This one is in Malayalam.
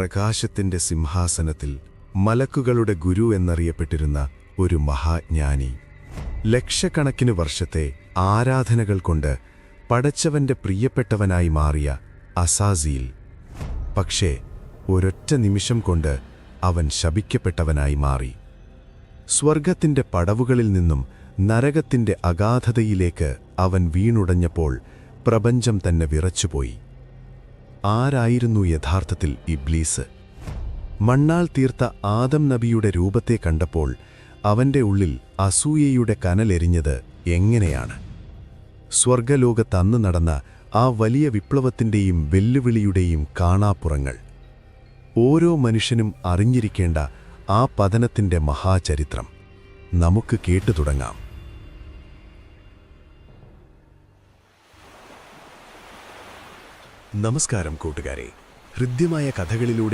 പ്രകാശത്തിന്റെ സിംഹാസനത്തിൽ മലക്കുകളുടെ ഗുരു എന്നറിയപ്പെട്ടിരുന്ന ഒരു മഹാജ്ഞാനി. ലക്ഷക്കണക്കിന് വർഷത്തെ ആരാധനകൾ കൊണ്ട് പടച്ചവന്റെ പ്രിയപ്പെട്ടവനായി മാറിയ അസാസീൽ. പക്ഷേ ഒരൊറ്റ നിമിഷം കൊണ്ട് അവൻ ശപിക്കപ്പെട്ടവനായി മാറി. സ്വർഗത്തിന്റെ പടവുകളിൽ നിന്നും നരകത്തിന്റെ അഗാധതയിലേക്ക് അവൻ വീണുടഞ്ഞപ്പോൾ പ്രപഞ്ചം തന്നെ വിറച്ചുപോയി. ആരായിരുന്നു യഥാർത്ഥത്തിൽ ഇബ്ലീസ്? മണ്ണാൽ തീർത്ത ആദം നബിയുടെ രൂപത്തെ കണ്ടപ്പോൾ അവന്റെ ഉള്ളിൽ അസൂയയുടെ കനലെരിഞ്ഞത് എങ്ങനെയാണ്? സ്വർഗലോകത്തന്ന് നടന്ന ആ വലിയ വിപ്ലവത്തിന്റെയും വെല്ലുവിളിയുടെയും കാണാപ്പുറങ്ങൾ. ഓരോ മനുഷ്യനും അറിഞ്ഞിരിക്കേണ്ട ആ പതനത്തിന്റെ മഹാചരിത്രം നമുക്ക് കേട്ടു തുടങ്ങാം. നമസ്കാരം കൂട്ടുകാരെ, ഹൃദ്യമായ കഥകളിലൂടെ